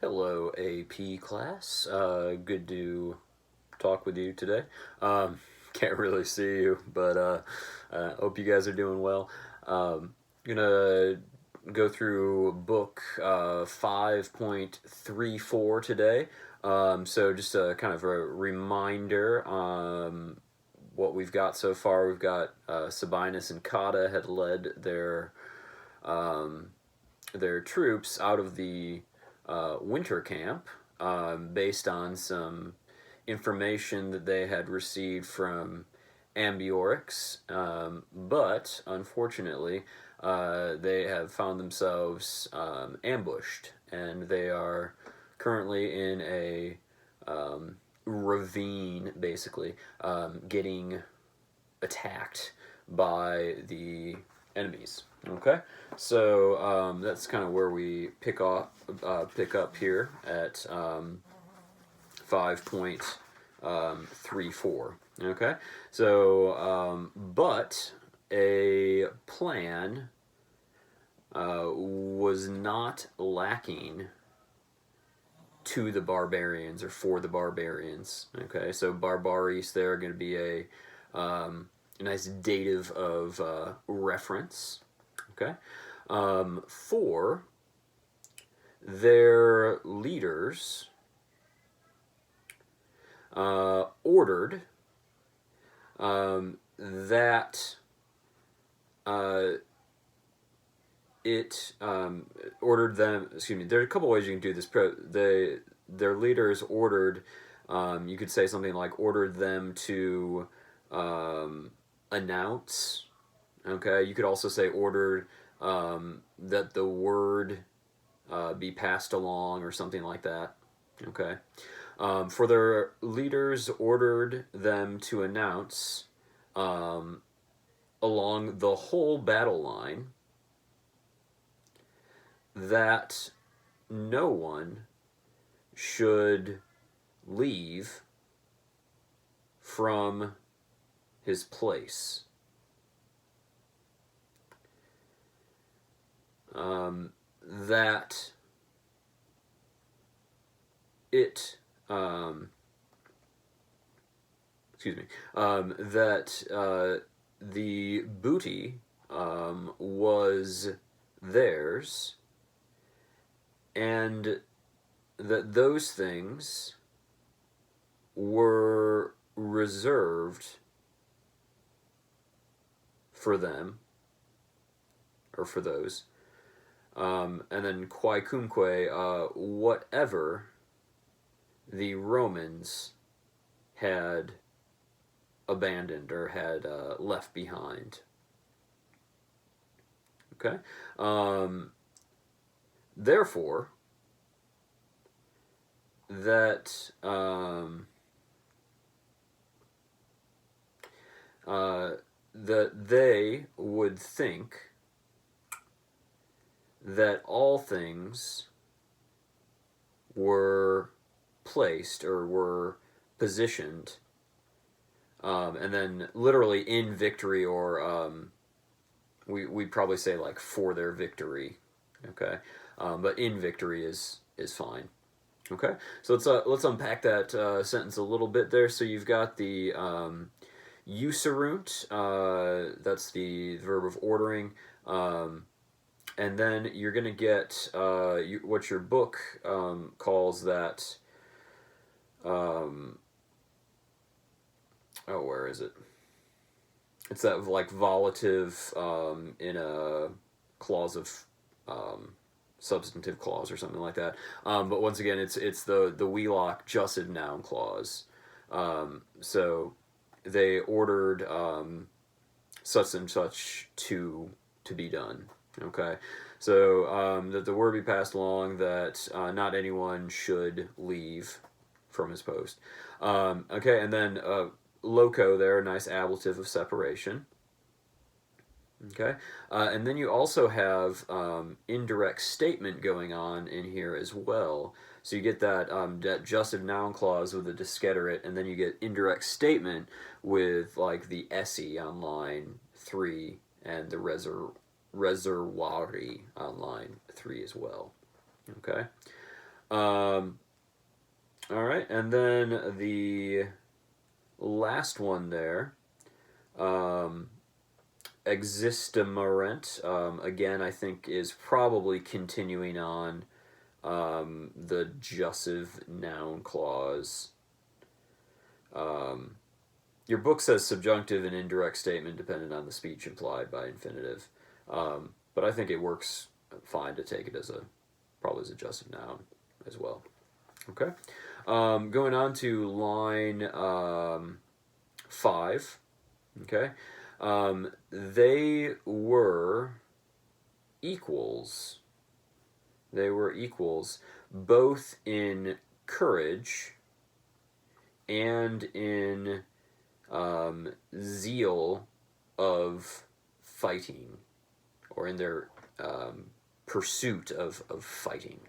Hello, AP class. Good to talk with you today. Can't really see you, but hope you guys are doing well. Gonna go through book 5.34 today. So just a kind of a reminder. What we've got so far, we've got Sabinus and Cotta had led um, their troops out of the winter camp based on some information that they had received from Ambiorix, but unfortunately, they have found themselves ambushed, and they are currently in a ravine, basically, getting attacked by the enemies. Okay, so that's kind of where we pick up here at 5.34. Okay, so but a plan was not lacking to the barbarians or for the barbarians. Okay, so barbaris there are going to be a nice dative of reference. Okay, for their leaders ordered that it ordered them. Excuse me. There are a couple ways you can do this. Their leaders ordered. You could say something like ordered them to announce. Okay. You could also say ordered that the word be passed along or something like that. Okay. For their leaders ordered them to announce along the whole battle line that no one should leave from his place. That it excuse me, that the booty was theirs, and that those things were reserved for them, or for those. And then quae cumque, whatever the Romans had abandoned or had left behind. Okay? Therefore, that that they would think that all things were placed or were positioned, and then literally in victory, or we'd probably say like for their victory. Okay, but in victory is fine. Okay, so let's unpack that sentence a little bit there. So you've got the userunt, that's the verb of ordering, and then you're going to get what your book calls that. Oh, where is it? It's that like volative in a clause of substantive clause or something like that. But once again, it's the Wheelock jussive noun clause. So they ordered such and such to be done. Okay, so that the word be passed along that not anyone should leave from his post. Okay, and then loco there, nice ablative of separation. Okay, and then you also have indirect statement going on in here as well. So you get that that jussive noun clause with the disceterate, and then you get indirect statement with like the esse on line 3 and the reservoiry on line 3 as well. Okay, Um, all right, and then the last one there, um, existimarent, again, I think is probably continuing on the jussive noun clause. Um, your book says subjunctive and indirect statement dependent on the speech implied by infinitive, but I think it works fine to take it as a probably as a jussive noun as well. Okay, going on to line 5. Okay, they were equals. They were equals both in courage and in zeal of fighting, or in their pursuit of fighting.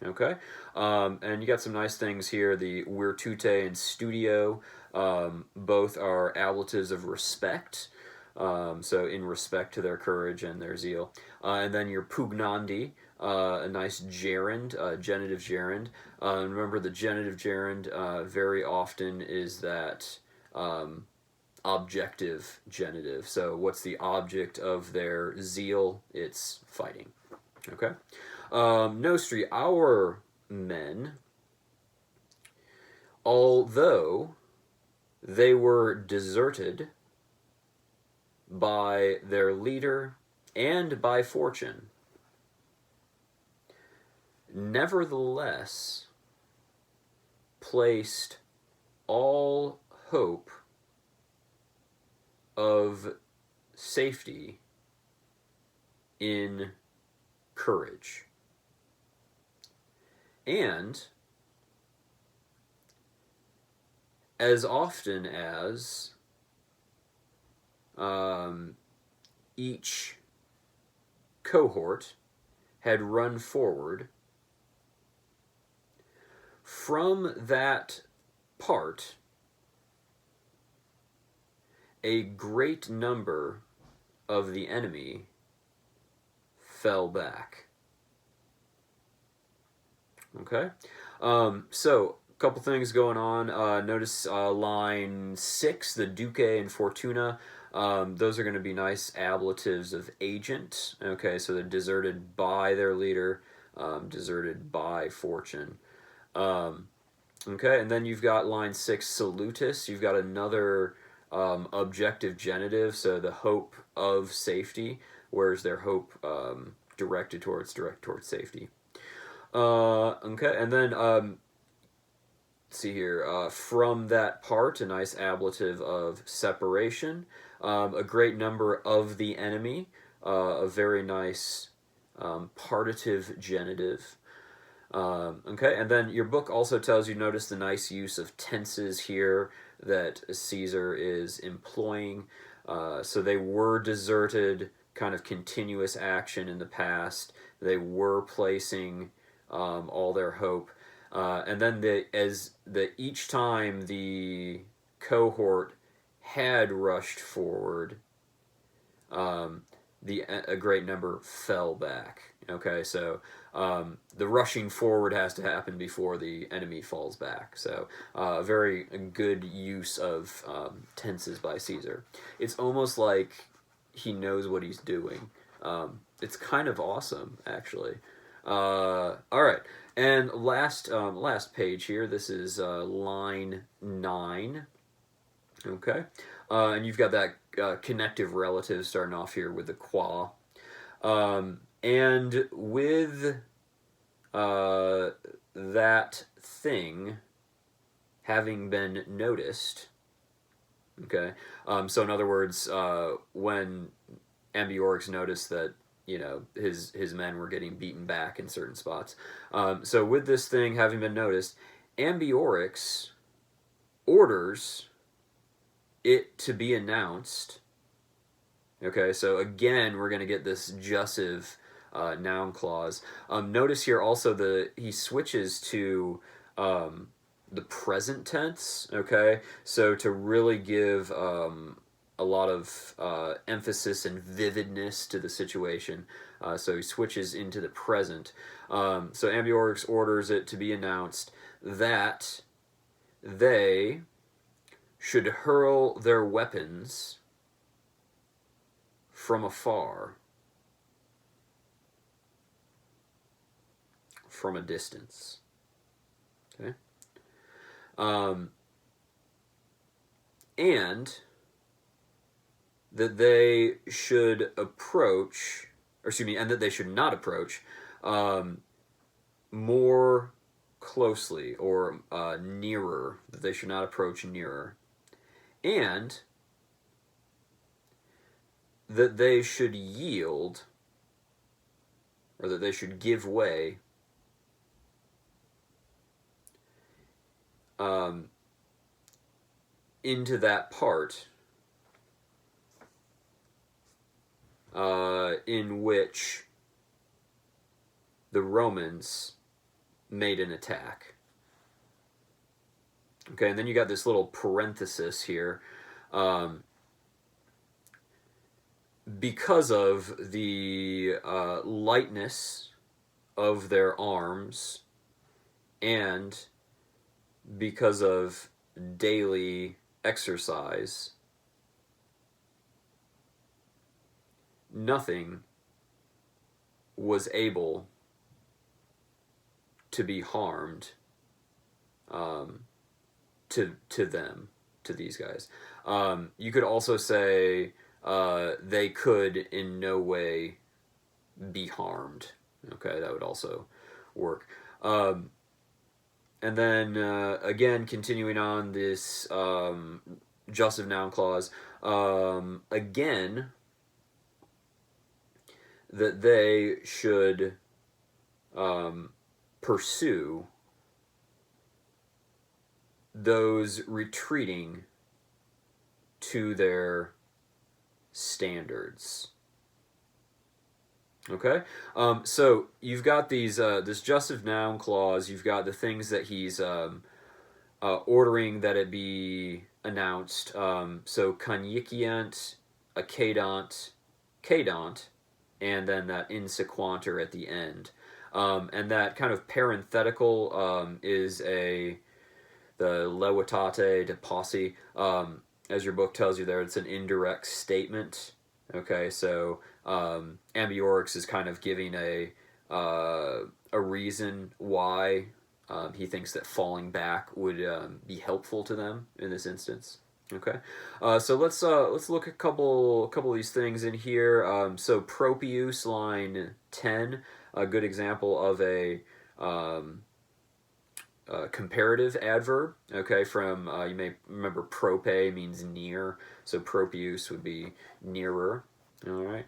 Okay, and you got some nice things here. The virtute and studio, both are ablatives of respect. So in respect to their courage and their zeal. And then your pugnandi, a nice gerund, genitive gerund. Remember the genitive gerund very often is that objective genitive. So what's the object of their zeal? It's fighting. Okay. Nostri, our men, although they were deserted by their leader and by fortune, nevertheless placed all hope of safety in courage. And as often as each cohort had run forward, from that part, a great number of the enemy fell back. Okay? So, a couple things going on. Notice line 6, the Duce and Fortuna. Those are going to be nice ablatives of agent. Okay, so they're deserted by their leader, deserted by fortune. Okay, and then you've got line 6, salutis. You've got another objective genitive, so the hope of safety. Where's their hope directed towards safety? Okay, and then see here, from that part, a nice ablative of separation. A great number of the enemy, a very nice partitive genitive. Okay, and then your book also tells you, notice the nice use of tenses here that Caesar is employing. So they were deserted, kind of continuous action in the past. They were placing all their hope. And then each time the cohort had rushed forward, a great number fell back. Okay, so the rushing forward has to happen before the enemy falls back. So a very good use of tenses by Caesar. It's almost like he knows what he's doing. It's kind of awesome, actually. All right, and last page here. This is line 9. Okay, and you've got that connective relative starting off here with the qua. And with that thing having been noticed, okay, so in other words, when Ambiorix noticed that, his men were getting beaten back in certain spots, so with this thing having been noticed, Ambiorix orders it to be announced. Okay, so again, we're going to get this jussive noun clause. Notice here also he switches to the present tense. Okay, so to really give a lot of emphasis and vividness to the situation, So he switches into the present. So Ambiorix orders it to be announced that they should hurl their weapons from afar, from a distance. Okay? And that they should approach, or excuse me, and that they should not approach more closely or nearer, that they should not approach nearer. And that they should yield, or that they should give way into that part in which the Romans made an attack. Okay, and then you got this little parenthesis here. Because of the lightness of their arms and because of daily exercise, nothing was able to be harmed to them, to these guys. You could also say they could in no way be harmed. Okay, that would also work. And then again, continuing on this jussive noun clause, again, that they should pursue those retreating to their standards. Okay, so you've got these this jussive noun clause. You've got the things that he's ordering that it be announced. So conjiciant, a cadant, and then that insequanter at the end. And that kind of parenthetical is the levitate de posse. As your book tells you there, it's an indirect statement. Okay, so Ambiorix is kind of giving a reason why he thinks that falling back would be helpful to them in this instance. Okay, so let's look at a couple of these things in here. So propius, line 10, a good example of a comparative adverb. Okay, from you may remember prope means near, so propius would be nearer. All right,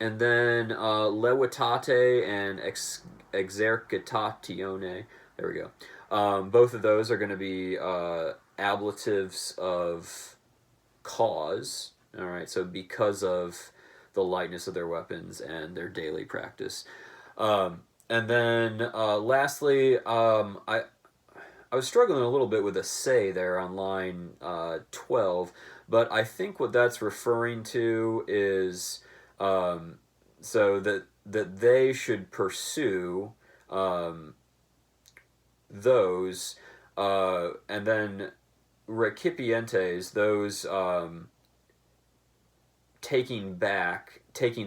and then levitate and exercitatione. There we go. Both of those are going to be ablatives of cause. All right, so because of the lightness of their weapons and their daily practice. And then lastly, I was struggling a little bit with a say there on line 12, but I think what that's referring to is so that they should pursue those, and then recipientes, those taking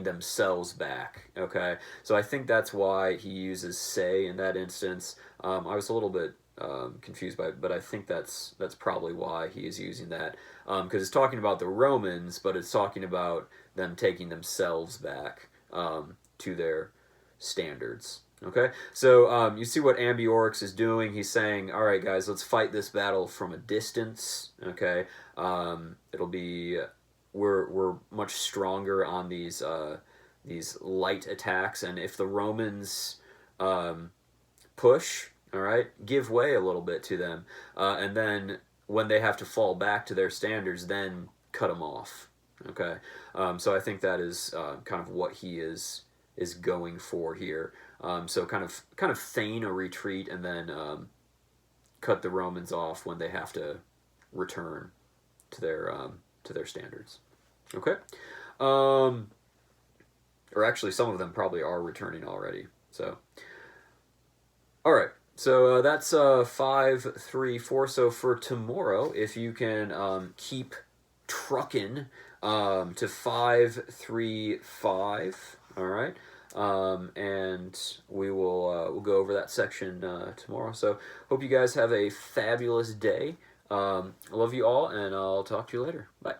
themselves back. Okay, so I think that's why he uses say in that instance. I was a little bit confused by it, but I think that's probably why he is using that, because it's talking about the Romans, but it's talking about them taking themselves back to their standards. Okay, so you see what Ambiorix is doing. He's saying, all right, guys, let's fight this battle from a distance. Okay, it'll be we're much stronger on these light attacks, and if the Romans push, all right, give way a little bit to them, and then when they have to fall back to their standards, then cut them off. Okay, so I think that is kind of what he is going for here. So kind of feign a retreat and then cut the Romans off when they have to return to their standards. Okay. or actually some of them probably are returning already. So, all right. So that's 5-3-4. So for tomorrow, if you can keep trucking to 5-3-5, all right, and we'll go over that section tomorrow. So hope you guys have a fabulous day. I love you all, and I'll talk to you later. Bye.